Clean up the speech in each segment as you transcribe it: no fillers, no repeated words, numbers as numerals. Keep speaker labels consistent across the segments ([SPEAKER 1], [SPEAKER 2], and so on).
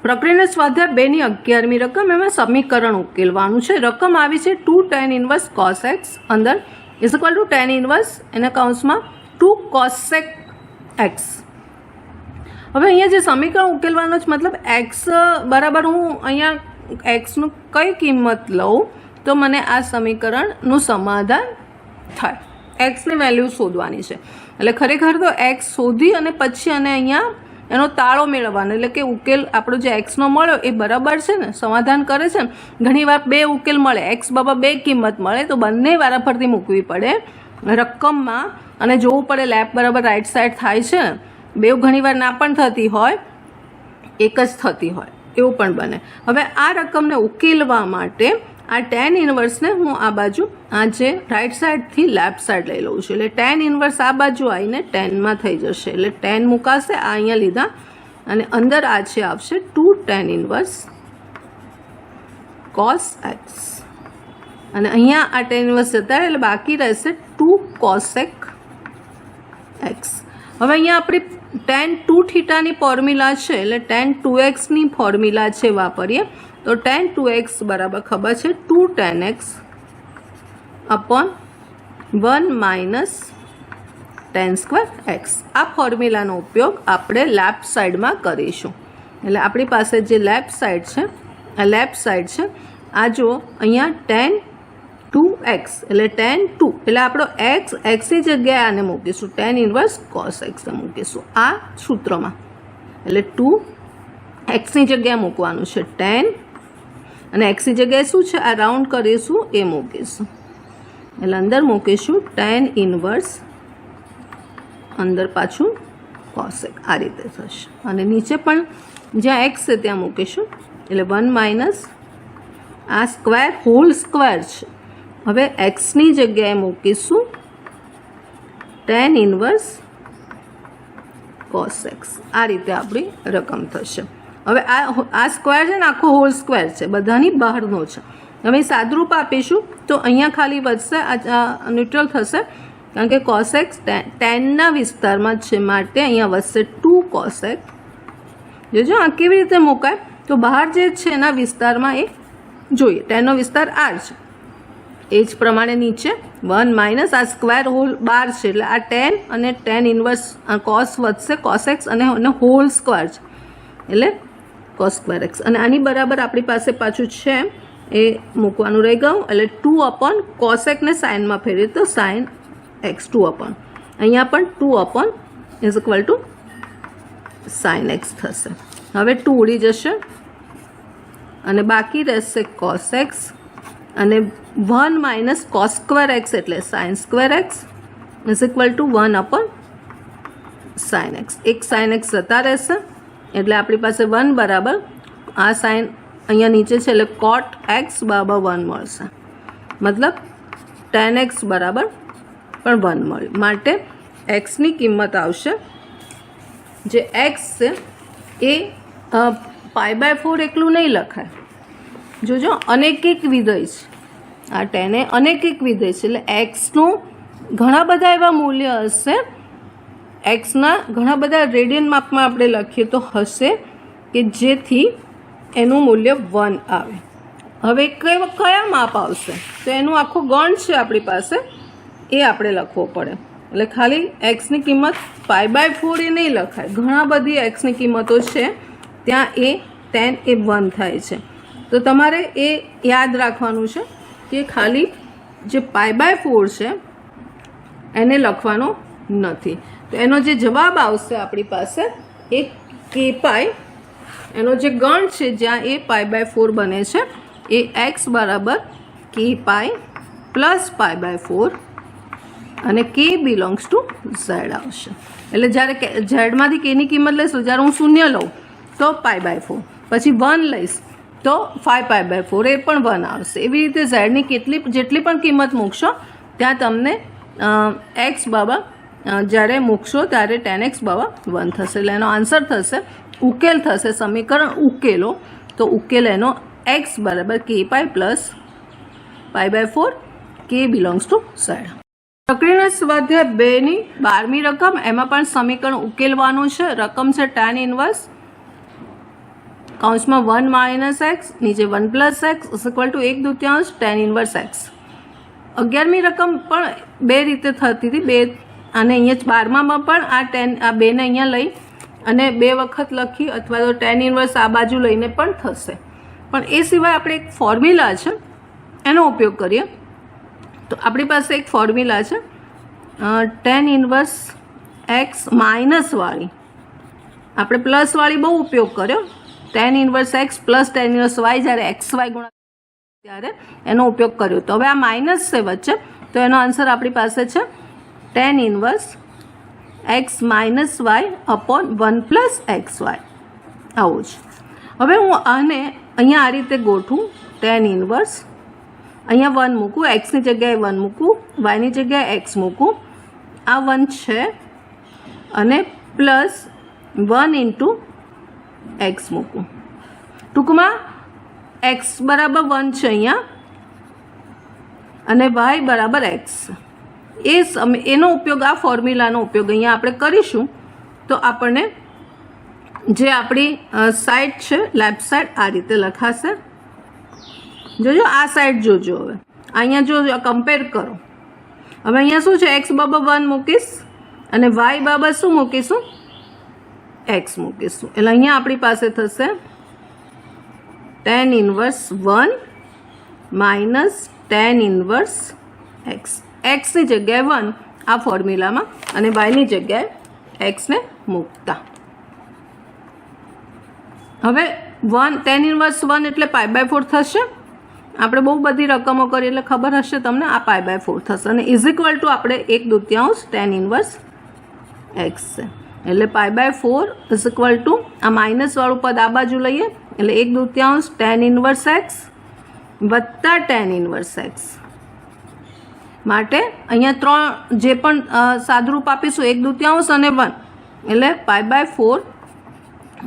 [SPEAKER 1] પ્રક્રિયાના સ્વાધ્યાય 2ની 11મી રકમ, એમાં સમીકરણ ઉકેલવાનું છે. રકમ આવી છે 2 tan inverse cos x અંદર is equal to tan inverse એના કૌંસમાં 2 cosec x. હવે અહીંયા જે સમીકરણ ઉકેલવાનો છે, મતલબ x બરાબર હું અહીંયા એક્સનું કઈ કિંમત લઉં તો મને આ સમીકરણનું સમાધાન થાય. એક્સની વેલ્યુ શોધવાની છે. એટલે ખરેખર તો એક્સ શોધી અને પછી અને અહીંયા એનો તાળો મેળવવાનો, એટલે કે ઉકેલ આપણો જે એક્સનો મળ્યો એ બરાબર છે ને, સમાધાન કરે છે ને. ઘણીવાર બે ઉકેલ મળે, એક્સ બાબા બે કિંમત મળે તો બંને વારાફરતી મૂકવી પડે રકમમાં અને જોવું પડે લેફ્ટ બરાબર રાઈટ સાઈડ થાય છે. બે ઘણીવાર ના પણ થતી હોય, એક જ થતી હોય, એવું પણ બને. હવે આ રકમને ઉકેલવા માટે આ tan ઇન્વર્સને હું આ બાજુ આ જે રાઈટ સાઈડથી લેફ્ટ સાઈડ લઈ લઉં છું. એટલે tan ઇન્વર્સ આ બાજુ આવીને 10માં થઈ જશે. એટલે 10 મુકાશે, આ અહીંયા લીધા અને અંદર આ છે આવશે 2 tan ઇન્વર્સ cos x અને અહીંયા આ tan ઇન્વર્સ જતા એટલે બાકી રહેશે 2 cosec x. હવે અહીંયા આપણી tan 2 થીટાની ફોર્મ્યુલા છે, એટલે tan 2x ની ફોર્મ્યુલા છે વાપરીએ તો tan 2x બરાબર ખબર છે 2 tan x upon 1 minus tan square x. આ ફોર્મ્યુલાનો ઉપયોગ આપણે લેફ્ટ સાઈડમાં કરીશું. એટલે આપણી પાસે જે લેફ્ટ સાઈડ છે, આ લેફ્ટ સાઈડ છે, આ જુઓ અહીંયા tan 2x એટલે tan 2 એટલે આપણો x એક્સની જગ્યાએ આને મૂકીશું, tan ઇન્વર્સ cos x મૂકીશું આ સૂત્રમાં. એટલે 2 એક્સની જગ્યાએ મૂકવાનું છે tan અને એક્સની જગ્યાએ શું છે આ રાઉન્ડ કરીશું એ મૂકીશું. એટલે અંદર મૂકીશું tan ઇન્વર્સ, અંદર પાછું cosec, આ રીતે થશે. અને નીચે પણ જ્યાં એક્સ છે ત્યાં મૂકીશું. એટલે 1 માઇનસ આ સ્ક્વેર હોલ સ્ક્વેર છે. હવે એક્સની જગ્યાએ મૂકીશું tan ઇન્વર્સ cos x. આ રીતે આપણી રકમ થશે. હવે આ સ્ક્વેર છે ને આખો હોલ સ્ક્વેર છે, બધાની બહારનો છે. હવે સાદરૂપ આપીશું તો અહીંયા ખાલી વધશે, આ ન્યુટ્રલ થશે કારણ કે cos x ટેનના વિસ્તારમાં છે માટે અહીંયા વધશે 2 cosec. જોજો આ કેવી રીતે મુકાય તો બહાર જે છે એના વિસ્તારમાં એ જોઈએ, ટેનનો વિસ્તાર આ છે એ જ પ્રમાણે નીચે 1 માઇનસ આ સ્ક્વેર હોલ 12 છે એટલે આ ટેન અને ટેન ઇન્વર્સ કોસ વધશે cos x અને હોલ સ્ક્વેર છે એટલે cos સ્ક્વેર x. અને આની બરાબર આપણી પાસે પાછું છે એ મૂકવાનું રહી ગયું. એટલે 2 અપોન cosec ને સાઇનમાં ફેરવીએ તો sin x 2 અપોન, અહીંયા પણ 2 upon is equal to sin x થશે. હવે 2 ઉડી જશે અને બાકી રહેશે cos x અને 1 માઇનસ cos સ્ક્વેર x એટલે sin square x is equal to 1 upon sin x. એક sin x જતા રહેશે એટલે આપણી પાસે 1 બરાબર આ સાઇન અહીંયા નીચે છે એટલે cot x બરાબર 1 મળશે. મતલબ tan x બરાબર પણ 1 મળ્યું. માટે એક્સની કિંમત આવશે જે એક્સ છે એ π/4 એકલું નહીં લખાય. જોજો અનેકિક વિધેય છે આ tan એ અનેકિક વિધેય છે એટલે એક્સનું ઘણા બધા એવા મૂલ્ય હશે, એક્સના ઘણા બધા રેડિયન માપમાં આપણે લખીએ તો હશે કે જેથી એનું મૂલ્ય 1 આવે. હવે કયા માપ આવશે તો એનું આખું ગણ છે આપણી પાસે, એ આપણે લખવો પડે. એટલે ખાલી એક્સની કિંમત π/4 એ નહીં લખાય, ઘણા બધી એક્સની કિંમતો છે ત્યાં એ tan એ 1 થાય છે. તો તમારે એ યાદ રાખવાનું છે કે ખાલી જે π/4 છે એને લખવાનો નથી. તો એનો જે જવાબ આવશે આપણી પાસે એ k પાઈ, એનો જે ગણ છે જ્યાં એ π/4 બને છે એ x બરાબર k પાઈ પ્લસ π/4 અને k બિલોંગ્સ ટુ z આવશે. એટલે જ્યારે ઝેડમાંથી કેની કિંમત લઈશું, જ્યારે હું 0 લઉં તો π/4, પછી 1 લઈશ તો 5π/4 એ પણ 1 આવશે. એવી રીતે ઝેડની જેટલી પણ કિંમત મૂકશો ત્યાં તમને એક્સ બાબા જ્યારે મૂકશો ત્યારે tan x બાબા 1 થશે. એટલે એનો આન્સર થશે, ઉકેલ થશે, સમીકરણ ઉકેલો તો ઉકેલ એનો x બરાબર k pi plus π/4 k belongs to z. પ્રક્રિયાના સ્વાધ્યાય 2ની 12મી રકમ, એમાં પણ સમીકરણ ઉકેલવાનું છે. રકમ છે tan ઇન્વર્સ કૌંસમાં 1 માઇનસ એક્સ, નીચે 1 plus x = 1/2 tan inverse x. 11મી રકમ પણ બે રીતે થતી હતી, બે અને અહીંયા 12મામાં પણ આ બેને અહીંયા લઈ અને બે વખત લખી અથવા તો tan ઇન્વર્સ આ બાજુ લઈને પણ થશે. પણ એ સિવાય આપણે એક ફોર્મ્યુલા છે એનો ઉપયોગ કરીએ. તો આપણી પાસે એક ફોર્મ્યુલા છે tan ઇન્વર્સ એક્સ માઇનસવાળી. આપણે પ્લસવાળી બહુ ઉપયોગ કર્યો. tan inverse X plus tan inverse Y જ્યારે XY ગુણાકાર ત્યારે એનો ઉપયોગ કર્યો. તો હવે આ માઇનસ છે વચ્ચે, તો એનો આન્સર આપણી પાસે છે tan inverse X minus Y upon 1 plus XY. આવું જ. હવે હું આને અહીંયા આ રીતે ગોઠવું. tan ઇન્વર્સ અહીંયા 1 મૂકું, એક્સની જગ્યાએ 1 મૂકું, વાયની જગ્યાએ x મૂકું. આ 1 છે અને પ્લસ 1 ઇન્ટુ એક્સ મૂકું. ટૂંકમાં એક્સ બરાબર 1 છે અહીંયા અને વાય બરાબર એક્સ. એનો ઉપયોગ, આ ફોર્મ્યુલાનો ઉપયોગ અહીંયા આપણે કરીશું તો આપણને જે આપણી સાઈડ છે લેફ્ટ સાઈડ આ રીતે લખાશે. જોજો આ સાઈડ જોજો. હવે અહીંયા જો કમ્પેર કરો. હવે અહીંયા શું છે, એક્સ બરાબર 1 મૂકીશ અને વાય બરાબર શું મૂકીશું, એક્સ મૂકીશું. એટલે અહીંયા આપણી પાસે થશે tan inverse 1 minus tan inverse x. એક્સની જગ્યાએ 1 આ ફોર્મ્યુલામાં અને વાયની જગ્યાએ એક્સને મૂકતા. હવે tan ઇન્વર્સ 1 એટલે π/4 થશે. આપણે બહુ બધી રકમો કરી એટલે ખબર હશે તમને. આ π/4 થશે અને = આપણે 1/2 tan ઇન્વર્સ એક્સ છે. એટલે π/4 આ માઇનસવાળું પદ આ બાજુ લઈએ એટલે 1/2 tan ઇન્વર્સ એક્સ વત્તા tan ઇન્વર્સ એક્સ. માટે અહીંયા 3 જે પણ સાદુરૂપ આપીશું 1/2 અને 1 એટલે π/4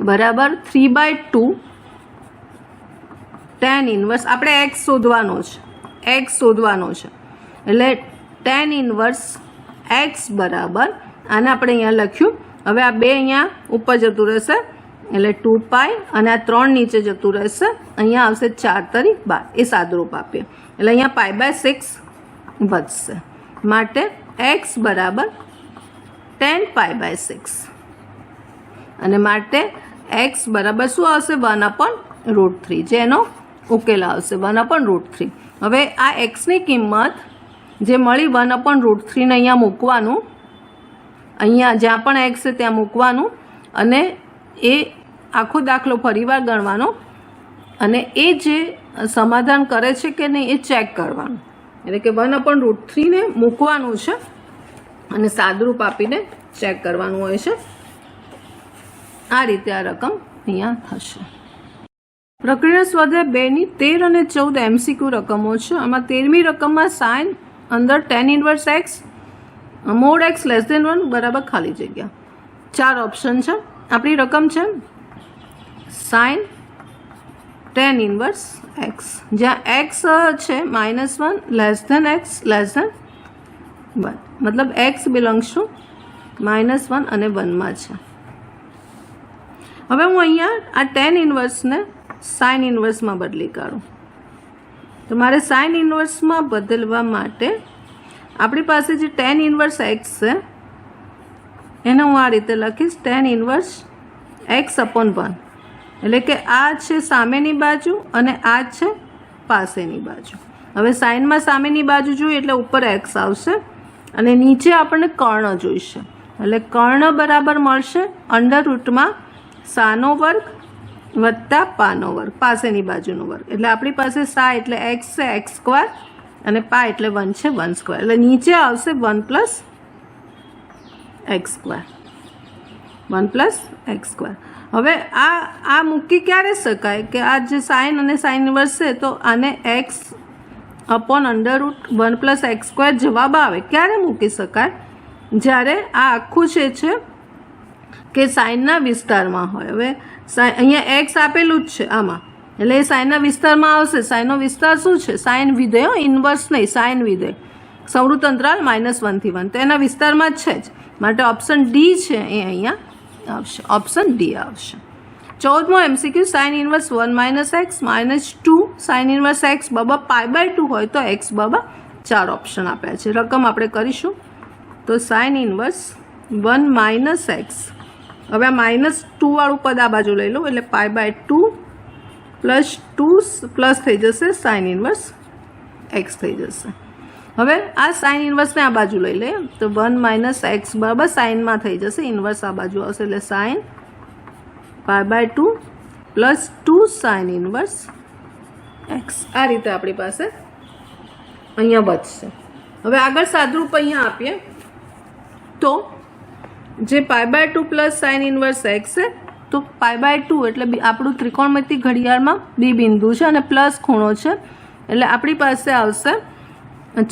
[SPEAKER 1] બરાબર 3/2 tan ઇન્વર્સ. આપણે એક્સ શોધવાનો છે, એટલે tan ઇન્વર્સ એક્સ બરાબર આને આપણે અહીંયા લખ્યું. હવે આ 2 અહીંયા ઉપર જતું રહેશે એટલે 2π અને આ 3 નીચે જતું રહેશે. અહીંયા આવશે 4 તરી 12. એ સાદુરૂપ આપીએ એટલે અહીંયા π/6 વધશે. માટે એક્સ બરાબર tan π/6 અને માટે એક્સ બરાબર શું આવશે 1/√3, જેનો ઉકેલ આવશે 1/√3. હવે આ એક્સની કિંમત જે મળી 1/√3 ને અહીંયા મૂકવાનું, અહીંયા જ્યાં પણ એક્સ છે ત્યાં મૂકવાનું અને એ આખો દાખલો ફરીવાર ગણવાનો અને એ જે સમાધાન કરે છે કે નહીં એ ચેક કરવાનું. એટલે કે 1/√3 ને મૂકવાનું છે અને સાદુરૂપ આપીને ચેક કરવાનું હોય છે. આ રીતે આ રકમ અહીંયા થશે. પ્રક્રિયા સ્વાધ્યાય 2ની 13 અને 14 MCQ રકમો છે. આમાં 13મી રકમમાં સાઇન અંદર tan inverse x mode x <1 બરાબર ખાલી જગ્યા. 4 ઓપ્શન છે. આપણી રકમ છે સાઇન tan ઇન્વર્સ એક્સ, જ્યાં એક્સ છે -1 x <1, મતલબ એક્સ બિલોંગ્સ ટુ -1 અને 1માં છે. હવે હું અહીંયા આ tan ઇન્વર્સને સાઇન ઇન્વર્સમાં બદલી કાઢું. તો મારે સાઇન ઇન્વર્સમાં બદલવા માટે આપણી પાસે જે tan ઇન્વર્સ એક્સ છે એને હું આ રીતે લખીશ tan ઇન્વર્સ x/1. એટલે કે આ છે સામેની બાજુ અને આ છે પાસેની બાજુ. હવે સાઇનમાં સામેની બાજુ જોઈએ એટલે ઉપર એક્સ આવશે અને નીચે આપણને કર્ણ જોઈશે. એટલે કર્ણ બરાબર મળશે √ સાનો વર્ગ વત્તા પાનો વર્ગ, પાસેની બાજુનો વર્ગ. એટલે આપણી પાસે સા એટલે એક્સ છે x² અને પા એટલે 1 છે 1². એટલે નીચે આવશે 1 + x², 1 + x². હવે આ મૂકી ક્યારે શકાય કે આ જે સાઇન અને સાઇન ઇન્વર્સ છે તો આને x/1 + x² જવાબ આવે ક્યારે મૂકી શકાય, જ્યારે આ આખું છે કે સાઇનના વિસ્તારમાં હોય. હવે અહીંયા એક્સ આપેલું જ છે આમાં એટલે એ સાઇનના વિસ્તારમાં આવશે. સાઇનનો વિસ્તાર શું છે, સાઇન વિધેય, ઇન્વર્સ નહીં, સાઇન વિધેય. સંવૃત અંતરાલ -1 થી 1 તો એના વિસ્તારમાં જ છે જ. માટે ઓપ્શન ડી છે એ અહીંયા આવશે, ઓપ્શન ડી આવશે. 14મો MCQ sine inverse 1 minus x -2 sine inverse x બરાબર π/2 હોય તો એક્સ બરાબર 4 ઓપ્શન આપ્યા છે. રકમ આપણે કરીશું તો સાઇન ઇન્વર્સ 1 માઇનસ એક્સ, હવે આ -2 વાળું પદ આ બાજુ લઈ લો એટલે π/2 +2 પ્લસ થઈ જશે સાઇન ઇન્વર્સ એક્સ થઈ જશે. હવે આ સાઇન ઇન્વર્સને આ બાજુ લઈ લઈએ તો 1 માઇનસ એક્સ બરાબર સાઇનમાં થઈ જશે, ઇન્વર્સ આ બાજુ આવશે એટલે સાઇન π/2 +2 સાઇન ઇન્વર્સ એક્સ. આ રીતે આપણી પાસે અહીંયા વધશે. હવે આગળ સાદુરૂપ અહીંયા આપીએ તો જે π/2 પ્લસ સાઇન ઇન્વર્સ એક્સ છે તો π/2 એટલે આપણું ત્રિકોણમિતિ ઘડિયાળમાં બી બિંદુ છે અને પ્લસ ખૂણો છે એટલે આપણી પાસે આવશે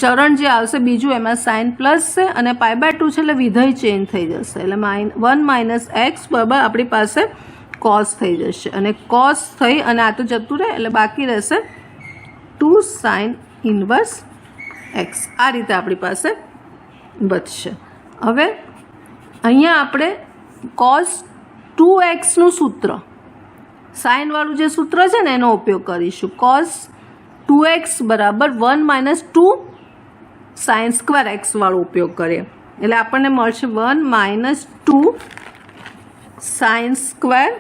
[SPEAKER 1] ચરણ જે આવશે બીજું એમાં સાઇન પ્લસ છે અને π/2 છે એટલે વિધેય ચેન્જ થઈ જશે એટલે 1 માઇનસ એક્સ બરાબર આપણી પાસે કોસ થઈ જશે અને કોસ થઈ અને આ તો જતું રહે એટલે બાકી રહેશે 2 સાઇન ઇન્વર્સ એક્સ. આ રીતે આપણી પાસે વધશે. હવે અહીંયા આપણે કોસ 2xનું સૂત્ર સાઇનવાળું જે સૂત્ર છે ને એનો ઉપયોગ કરીશું. કોસ 2x બરાબર 1 માઇનસ 2 સાઇન સ્ક્વેર એક્સ વાળો ઉપયોગ કરીએ એટલે આપણને મળશે 1 માઇનસ 2 સાઇન સ્ક્વેર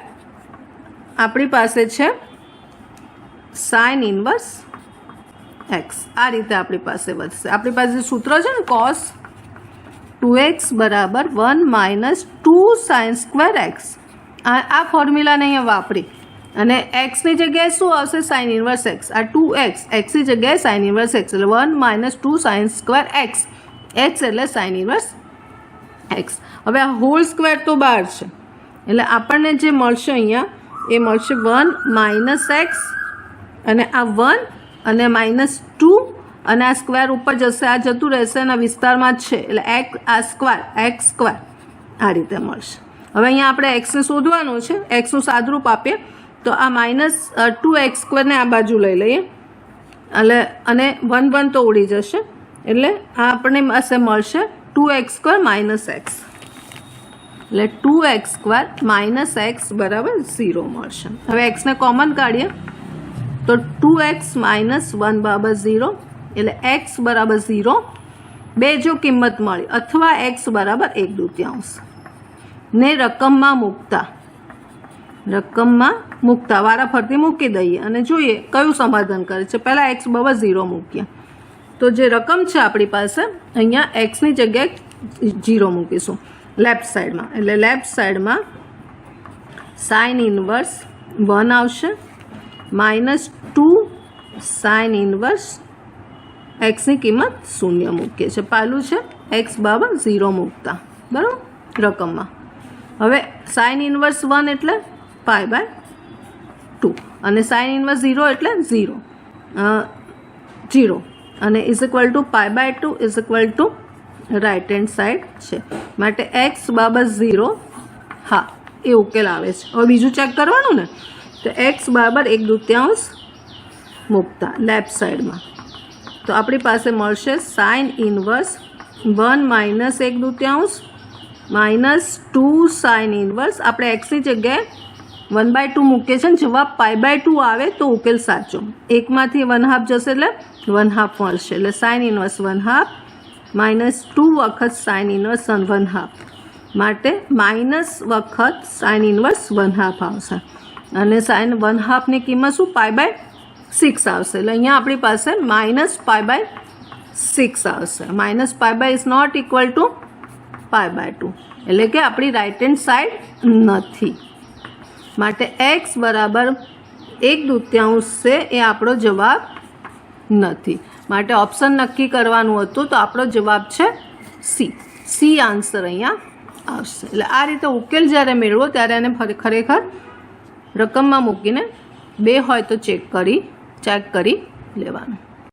[SPEAKER 1] આપણી પાસે છે સાઇન ઇન્વર્સ એક્સ. આ રીતે આપણી પાસે વધશે. આપણી પાસે સૂત્ર છે ને કોસ 2x બરાબર 1 માઇનસ 2 સાઇન સ્ક્વેર એક્સ, આ ફોર્મ્યુલાને અહીંયા વાપરી અને એક્સની જગ્યાએ શું આવશે સાઇન ઇન્વર્સ એક્સ, આ 2x એક્સની જગ્યાએ સાઇન ઇન્વર્સ એક્સ એટલે 1 minus 2 sine square x, x એટલે સાઇન ઇન્વર્સ એક્સ. હવે આ હોલ સ્ક્વેર તો બહાર છે એટલે આપણને જે મળશે અહીંયા એ મળશે 1 માઇનસ એક્સ અને આ 1 અને -2 અને આ સ્ક્વેર ઉપર જશે, આ જતું રહેશે અને વિસ્તારમાં જ છે એટલે એક્સ સ્ક્વેર આ રીતે મળશે. હવે અહીંયા આપણે એક્સને શોધવાનું છે, એક્સનું સાદુરૂપ આપીએ તો આ -2x² ને આ બાજુ લઈ લઈએ એટલે અને 1 1 તો ઉડી જશે એટલે આ આપણને પાસે મળશે 2x² - x એટલે 2x² - x બરાબર 0 મળશે. હવે એક્સને કોમન કાઢીએ તો 2x - 1 બરાબર 0 એટલે x બરાબર 0 બે જો કિંમત મળી અથવા x બરાબર 1/2 ને રકમમાં મૂકતા વારાફરતી મૂકી દઈએ અને જોઈએ કયું સમાધાન કરે છે. પહેલાં x બરાબર 0 મૂકીએ તો જે રકમ છે આપણી પાસે અહીંયા એક્સની જગ્યાએ 0 મૂકીશું લેફ્ટ સાઈડમાં એટલે લેફ્ટ સાઈડમાં સાઇન ઇન્વર્સ 1 આવશે -2 સાઇન ઇન્વર્સ એક્સની કિંમત 0 મૂકીએ છીએ. પહેલું છે એક્સ બરાબર 0 મૂકતા બરાબર રકમમાં. હવે સાઇન ઇન્વર્સ 1 એટલે π/2 અને સાઇન ઇન્વર્સ 0 એટલે 0 અને = π/2 = રાઇટ હેન્ડ સાઈડ છે માટે એક્સ બરાબર 0 હા એ ઉકેલ આવે છે. હવે બીજું ચેક કરવાનું ને તો એક્સ બરાબર 1/2 મૂકતા લેફ્ટ સાઈડમાં તો આપણી પાસે મળશે સાઇન ઇન્વર્સ 1 - 1/2 -2 સાઇન ઇન્વર્સ. આપણે એક્સની જગ્યાએ 1/2 મૂકીએ છીએ ને જવાબ π/2 આવે તો ઉકેલ સાચો. એકમાંથી 1/2 જશે એટલે 1/2 મળશે એટલે સાઇન ઇન્વર્સ 1/2 -2 વખત સાઇન ઇન્વર્સ 1/2 માટે માઇનસ વખત સાઇન ઇન્વર્સ 1/2 આવશે અને સાઇન 1/2 ની કિંમત શું π/6 આવશે એટલે અહીંયા આપણી પાસે -π/6 આવશે. -π/ ઇઝ નોટ ઇક્વલ ટુ π/2 એટલે કે આપણી રાઇટ હેન્ડ સાઈડ નથી માટે એક્સ બરાબર 1/2 છે એ આપણો જવાબ નથી માટે ઓપ્શન નક્કી કરવાનું હતું તો આપણો જવાબ છે સી આન્સર અહીંયા આવશે. એટલે આ રીતે ઉકેલ જ્યારે મેળવો ત્યારે એને ખરેખર રકમમાં મૂકીને 2 હોય તો ચેક કરી લેવાનું.